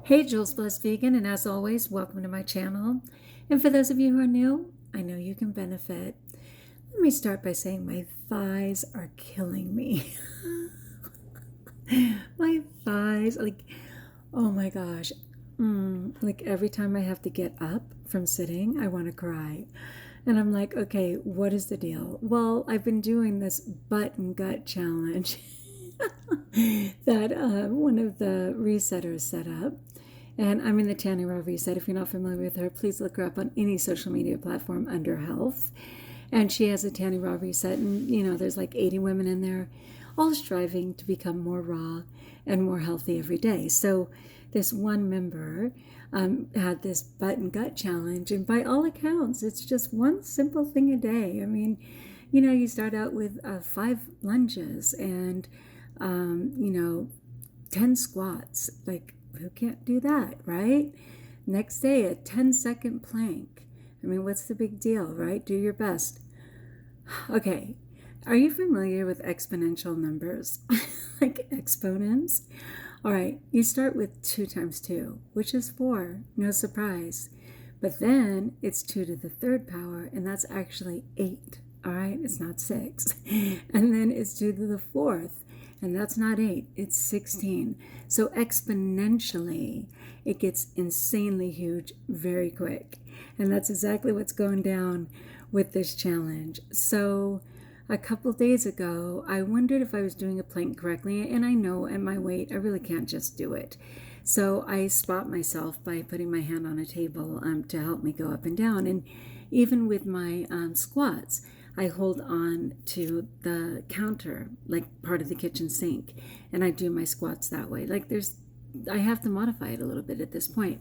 Hey, Jules Blessed Vegan, and as always, welcome to my channel. And for those of you who are new, I know you can benefit. Let me start by saying my thighs are killing me. My thighs, oh my gosh. Like every time I have to get up from sitting, I want to cry. And I'm like, okay, what is the deal? Well, I've been doing this butt and gut challenge that one of the resetters set up. And I'm in the Tanny Raw Reset. If you're not familiar with her, please look her up on any social media platform under health. And she has a Tanny Raw Reset. And, you know, there's like 80 women in there, all striving to become more raw and more healthy every day. So this one member had this butt and gut challenge. And by all accounts, it's just one simple thing a day. I mean, you know, you start out with 5 lunges and, 10 squats. Like, who can't do that, right? Next day, a 10-second plank. I mean, what's the big deal, right? Do your best. Okay, are you familiar with exponential numbers? Like exponents? All right, you start with 2 times 2, which is 4. No surprise. But then it's 2 to the 3rd power, and that's actually 8. All right, it's not 6. And then it's 2 to the 4th. And that's not 8, it's 16. So exponentially, it gets insanely huge very quick. And that's exactly what's going down with this challenge. So a couple days ago, I wondered if I was doing a plank correctly. And I know at my weight, I really can't just do it. So I spot myself by putting my hand on a table to help me go up and down. And even with my squats, I hold on to the counter, like part of the kitchen sink, and I do my squats that way. Like I have to modify it a little bit at this point.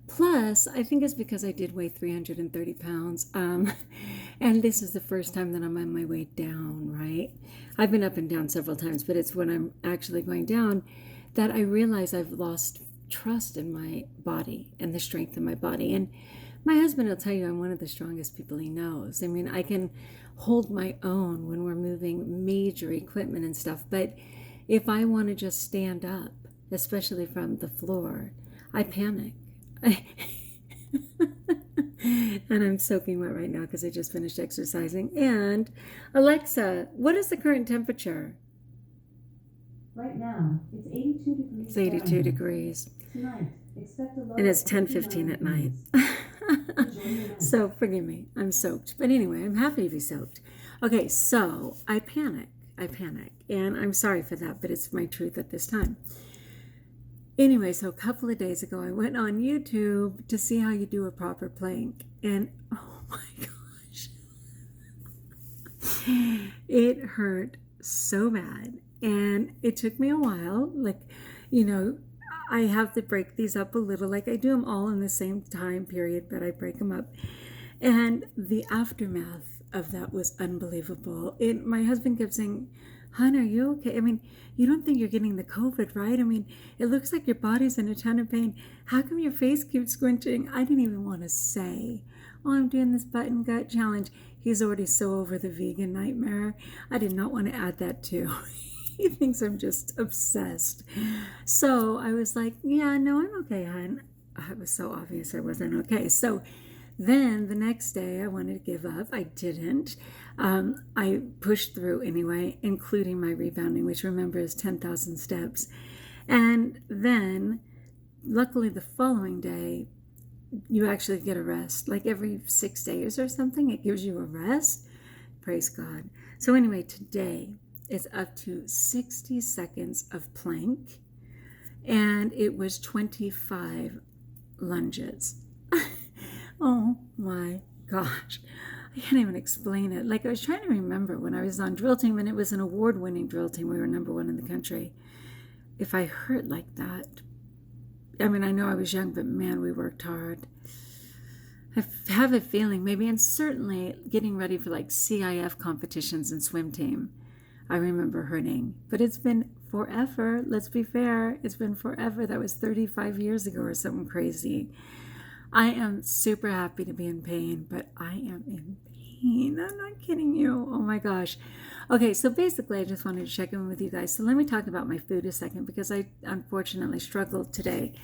Plus, I think it's because I did weigh 330 pounds, and this is the first time that I'm on my way down, right? I've been up and down several times, but it's when I'm actually going down that I realize I've lost trust in my body and the strength of my body. And my husband will tell you I'm one of the strongest people he knows. I mean, I can hold my own when we're moving major equipment and stuff. But if I want to just stand up, especially from the floor, I panic. And I'm soaking wet right now because I just finished exercising. And Alexa, what is the current temperature? Right now, it's 82 degrees. It's 82 degrees. Tonight, expect a low And it's of 10:15 at night. So forgive me, I'm soaked. But anyway, I'm happy to be soaked. Okay, so I panic. And I'm sorry for that, but it's my truth at this time. Anyway, so a couple of days ago, I went on YouTube to see how you do a proper plank. And oh my gosh, it hurt so bad. And it took me a while. Like, you know, I have to break these up a little. Like I do them all in the same time period, but I break them up. And the aftermath of that was unbelievable. My husband kept saying, "Hon, are you okay? I mean, you don't think you're getting the COVID, right? I mean, it looks like your body's in a ton of pain. How come your face keeps squinching?" I didn't even want to say, "Oh, I'm doing this butt and gut challenge." He's already so over the vegan nightmare. I did not want to add that too. He thinks I'm just obsessed. So I was like, yeah, no, I'm okay, hon. It was so obvious I wasn't okay. So then the next day I wanted to give up. I didn't. I pushed through anyway, including my rebounding, which remember is 10,000 steps. And then luckily the following day, you actually get a rest. Like every 6 days or something, it gives you a rest. Praise God. So anyway, today, it's up to 60 seconds of plank, and it was 25 lunges. Oh my gosh. I can't even explain it. Like I was trying to remember when I was on drill team, and it was an award-winning drill team. We were #1 in the country. If I hurt like that, I mean, I know I was young, but man, we worked hard. I have a feeling maybe, and certainly getting ready for like CIF competitions and swim team, I remember hurting. But it's been forever. Let's be fair. It's been forever. That was 35 years ago or something crazy. I am super happy to be in pain, but I am in pain. I'm not kidding you. Oh my gosh. Okay, so basically I just wanted to check in with you guys. So let me talk about my food a second because I unfortunately struggled today.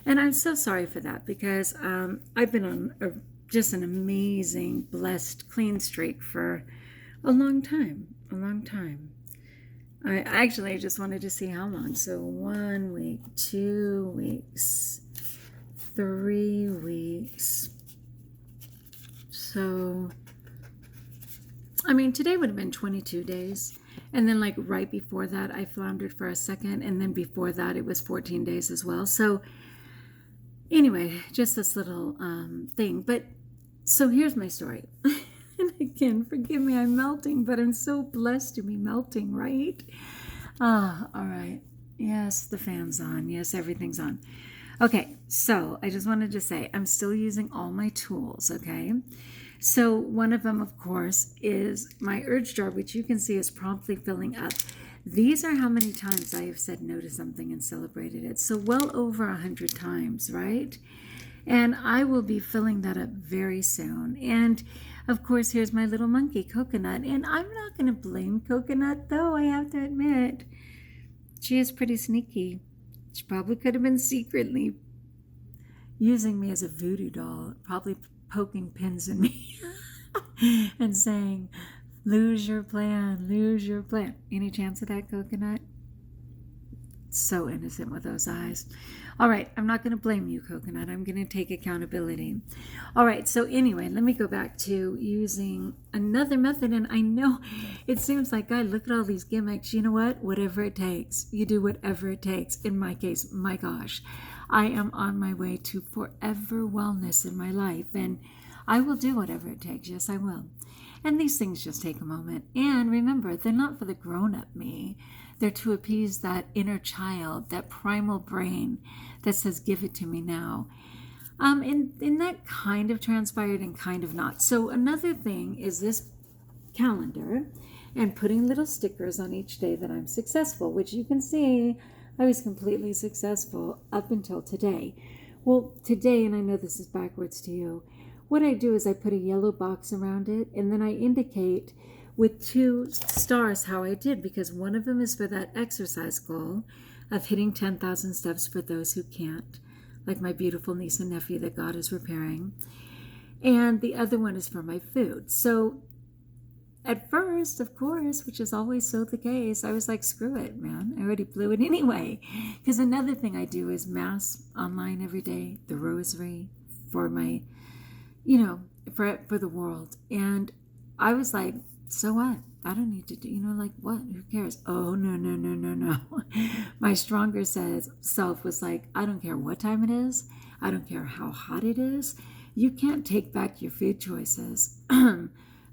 And I'm so sorry for that because I've been on just an amazing, blessed, clean streak for a long time. A long time. I just wanted to see how long. So 1 week, 2 weeks, 3 weeks. So, I mean, today would have been 22 days. And then like right before that, I floundered for a second. And then before that, it was 14 days as well. So anyway, just this little thing. But so here's my story. And again, forgive me, I'm melting, but I'm so blessed to be melting, right? All right. Yes, the fan's on. Yes, everything's on. Okay, so I just wanted to say I'm still using all my tools, okay? So one of them, of course, is my urge jar, which you can see is promptly filling up. These are how many times I have said no to something and celebrated it. So well over 100 times, right? And I will be filling that up very soon. And of course, here's my little monkey, Coconut. And I'm not going to blame Coconut, though, I have to admit. She is pretty sneaky. She probably could have been secretly using me as a voodoo doll, probably poking pins in me and saying, lose your plan, lose your plan. Any chance of that, Coconut? So innocent with those eyes. All right, I'm not going to blame you, Coconut. I'm going to take accountability. All right, so anyway, let me go back to using another method. And I know it seems like, God, look at all these gimmicks. You know what? Whatever it takes. You do whatever it takes. In my case, my gosh, I am on my way to forever wellness in my life. And I will do whatever it takes. Yes, I will. And these things just take a moment. And remember, they're not for the grown-up me. They're to appease that inner child, that primal brain that says, give it to me now. And that kind of transpired and kind of not. So another thing is this calendar and putting little stickers on each day that I'm successful, which you can see I was completely successful up until today. Well, today, and I know this is backwards to you, what I do is I put a yellow box around it and then I indicate with 2 stars how I did, because one of them is for that exercise goal of hitting 10,000 steps for those who can't, like my beautiful niece and nephew that God is repairing. And the other one is for my food. So at first, of course, which is always so the case, I was like, screw it, man. I already blew it anyway. Because another thing I do is mass online every day, the rosary for my, for the world. And I was like, so what? I don't need to do, like what? Who cares? Oh, no. My stronger self was like, I don't care what time it is. I don't care how hot it is. You can't take back your food choices,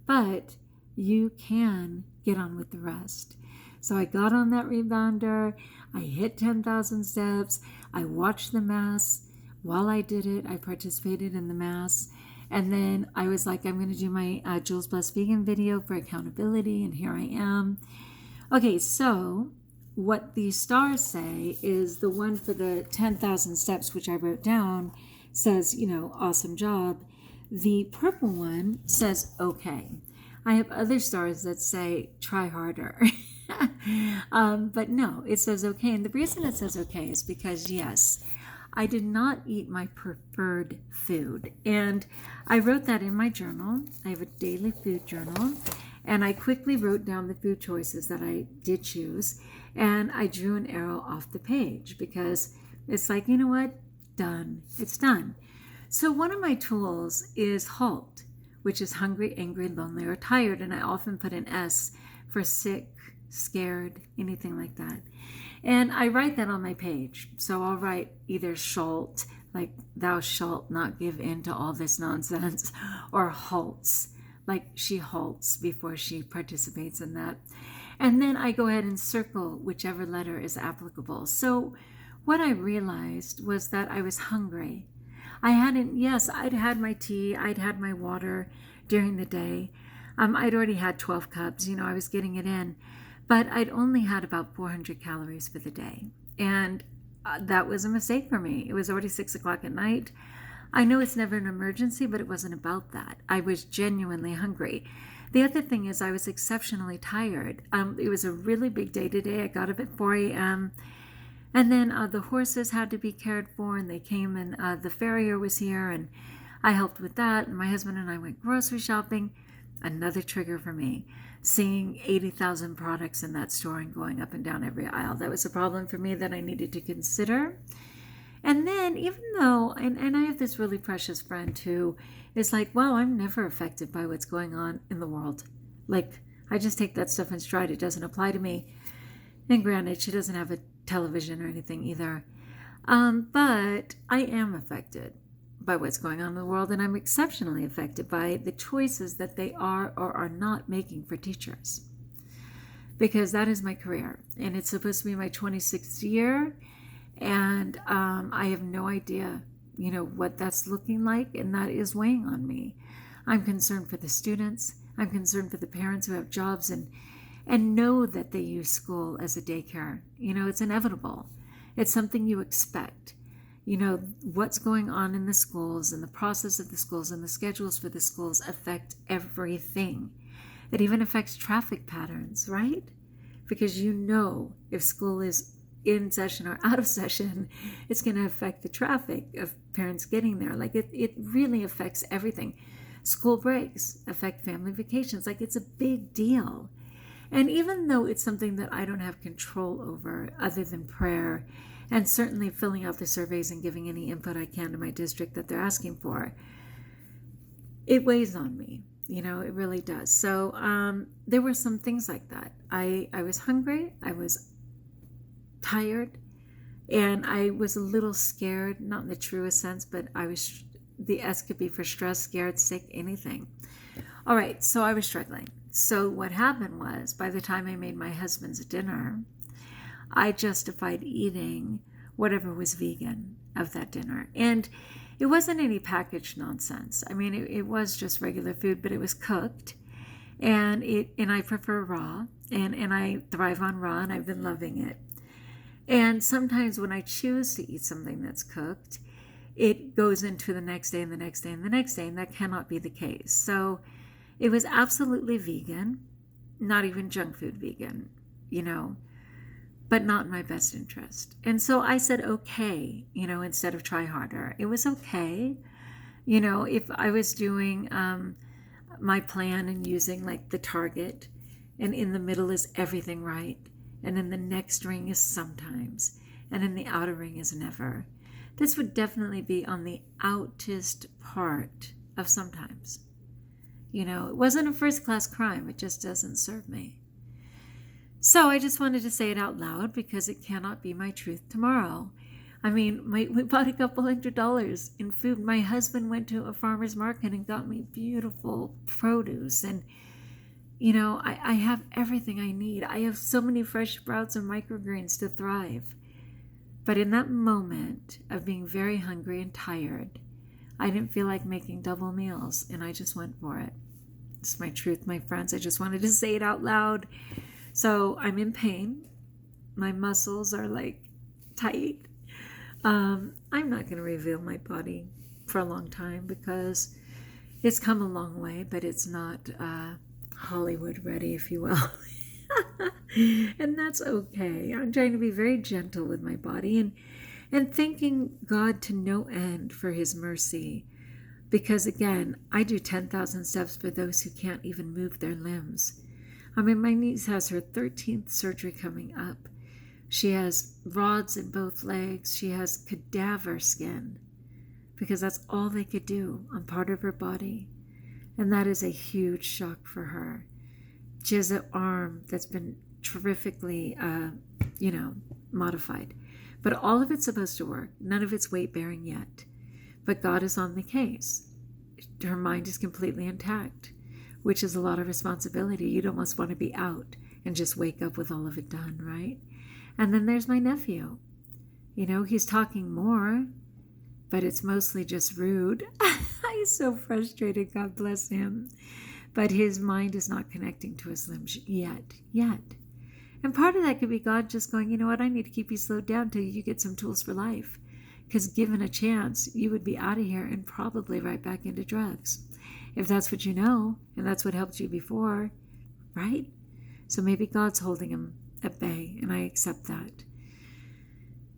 but you can get on with the rest. So I got on that rebounder. I hit 10,000 steps. I watched the mass. While I did it, I participated in the mass. And then I was like, I'm going to do my Jules Blessed Vegan video for accountability, and here I am. Okay, so what the stars say is the one for the 10,000 steps, which I wrote down, says, awesome job. The purple one says, okay. I have other stars that say, try harder. But no, it says okay. And the reason it says okay is because, yes, I did not eat my preferred food. And I wrote that in my journal. I have a daily food journal. And I quickly wrote down the food choices that I did choose. And I drew an arrow off the page because it's like, you know what? Done. It's done. So one of my tools is HALT, which is hungry, angry, lonely, or tired. And I often put an S for sick, scared, anything like that. And I write that on my page. So I'll write either SHALT, like thou shalt not give in to all this nonsense, or halts, like she halts before she participates in that. And then I go ahead and circle whichever letter is applicable. So what I realized was that I was hungry. I'd had my tea, I'd had my water during the day. I'd already had 12 cups, I was getting it in. But I'd only had about 400 calories for the day. And that was a mistake for me. It was already 6 o'clock at night. I know it's never an emergency, but it wasn't about that. I was genuinely hungry. The other thing is I was exceptionally tired. It was a really big day today. I got up at 4 a.m. And then the horses had to be cared for, and they came, and the farrier was here, and I helped with that. And my husband and I went grocery shopping. Another trigger for me, seeing 80,000 products in that store and going up and down every aisle. That was a problem for me that I needed to consider. And then, even though, and I have this really precious friend who is like, wow, I'm never affected by what's going on in the world. Like, I just take that stuff in stride. It doesn't apply to me. And granted, she doesn't have a television or anything either. But I am affected by what's going on in the world, and I'm exceptionally affected by the choices that they are or are not making for teachers. Because that is my career, and it's supposed to be my 26th year, and I have no idea, what that's looking like, and that is weighing on me. I'm concerned for the students. I'm concerned for the parents who have jobs and know that they use school as a daycare. It's inevitable. It's something you expect. What's going on in the schools and the process of the schools and the schedules for the schools affect everything. It even affects traffic patterns, right? Because if school is in session or out of session, it's going to affect the traffic of parents getting there. Like it really affects everything. School breaks affect family vacations. Like it's a big deal. And even though it's something that I don't have control over other than prayer, and certainly filling out the surveys and giving any input I can to my district that they're asking for, it weighs on me. It really does. So there were some things like that. I was hungry, I was tired, and I was a little scared, not in the truest sense, but the S could be for stress, scared, sick, anything. All right, so I was struggling. So what happened was, by the time I made my husband's dinner, I justified eating whatever was vegan of that dinner. And it wasn't any packaged nonsense. I mean, it was just regular food, but it was cooked. And I prefer raw. And I thrive on raw, and I've been loving it. And sometimes when I choose to eat something that's cooked, it goes into the next day and the next day and the next day, and that cannot be the case. So it was absolutely vegan, not even junk food vegan, but not in my best interest. And so I said, okay, instead of try harder. It was okay. If I was doing my plan and using like the target, and in the middle is everything right, and in the next ring is sometimes, and in the outer ring is never. This would definitely be on the outest part of sometimes. It wasn't a first-class crime. It just doesn't serve me. So I just wanted to say it out loud because it cannot be my truth tomorrow. I mean, we bought a couple $100 in food. My husband went to a farmer's market and got me beautiful produce. And, I have everything I need. I have so many fresh sprouts and microgreens to thrive. But in that moment of being very hungry and tired, I didn't feel like making double meals, and I just went for it. It's my truth, my friends. I just wanted to say it out loud. So I'm in pain. My muscles are like tight. I'm not going to reveal my body for a long time because it's come a long way, but it's not Hollywood ready, if you will. And that's okay. I'm trying to be very gentle with my body and thanking God to no end for his mercy. Because again, I do 10,000 steps for those who can't even move their limbs. I mean, my niece has her 13th surgery coming up. She has rods in both legs. She has cadaver skin because that's all they could do on part of her body. And that is a huge shock for her. She has an arm that's been terrifically, modified. But all of it's supposed to work. None of it's weight-bearing yet. But God is on the case. Her mind is completely intact, which is a lot of responsibility. You'd almost want to be out and just wake up with all of it done, right? And then there's my nephew. He's talking more, but it's mostly just rude. He's so frustrated, God bless him. But his mind is not connecting to his limbs yet. And part of that could be God just going, you know what, I need to keep you slowed down till you get some tools for life. Because given a chance, you would be out of here and probably right back into drugs. If that's what you know, and that's what helped you before, right? So maybe God's holding him at bay, and I accept that.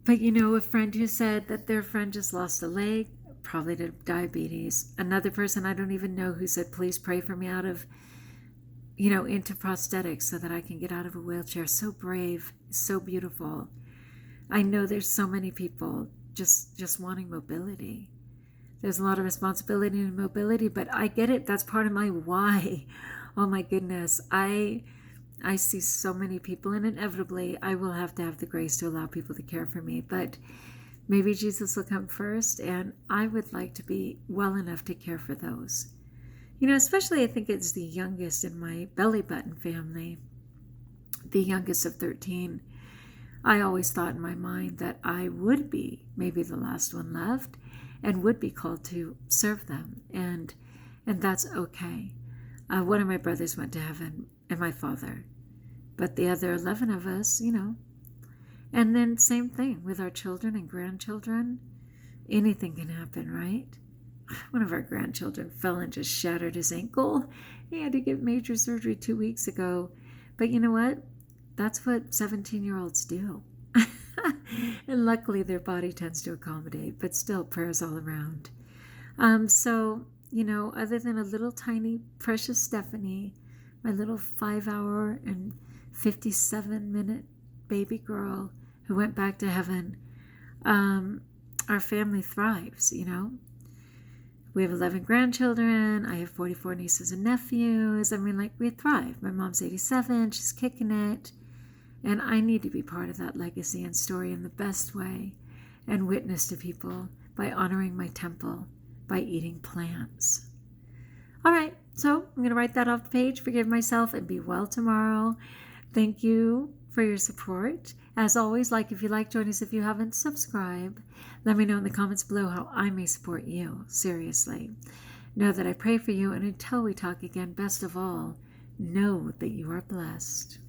But you know, a friend who said that their friend just lost a leg, probably to diabetes. Another person I don't even know who said, please pray for me out of, into prosthetics so that I can get out of a wheelchair. So brave, so beautiful. I know there's so many people just wanting mobility. There's a lot of responsibility in mobility, but I get it. That's part of my why. Oh my goodness. I see so many people, and inevitably I will have to have the grace to allow people to care for me. But maybe Jesus will come first, and I would like to be well enough to care for those. Especially I think it's the youngest in my belly button family, the youngest of 13. I always thought in my mind that I would be maybe the last one left and would be called to serve them. And that's okay. One of my brothers went to heaven and my father, but the other 11 of us, And then same thing with our children and grandchildren. Anything can happen, right? One of our grandchildren fell and just shattered his ankle. He had to get major surgery 2 weeks ago. But you know what? That's what 17-year-olds do. And luckily their body tends to accommodate, but still prayers all around. So, other than a little tiny precious Stephanie, my little 5-hour and 57-minute baby girl who went back to heaven, our family thrives, We have 11 grandchildren. I have 44 nieces and nephews. We thrive. My mom's 87. She's kicking it. And I need to be part of that legacy and story in the best way and witness to people by honoring my temple, by eating plants. All right, so I'm going to write that off the page, forgive myself, and be well tomorrow. Thank you for your support. As always, if you like, join us if you haven't, subscribe. Let me know in the comments below how I may support you. Seriously. Know that I pray for you, and until we talk again, best of all, know that you are blessed.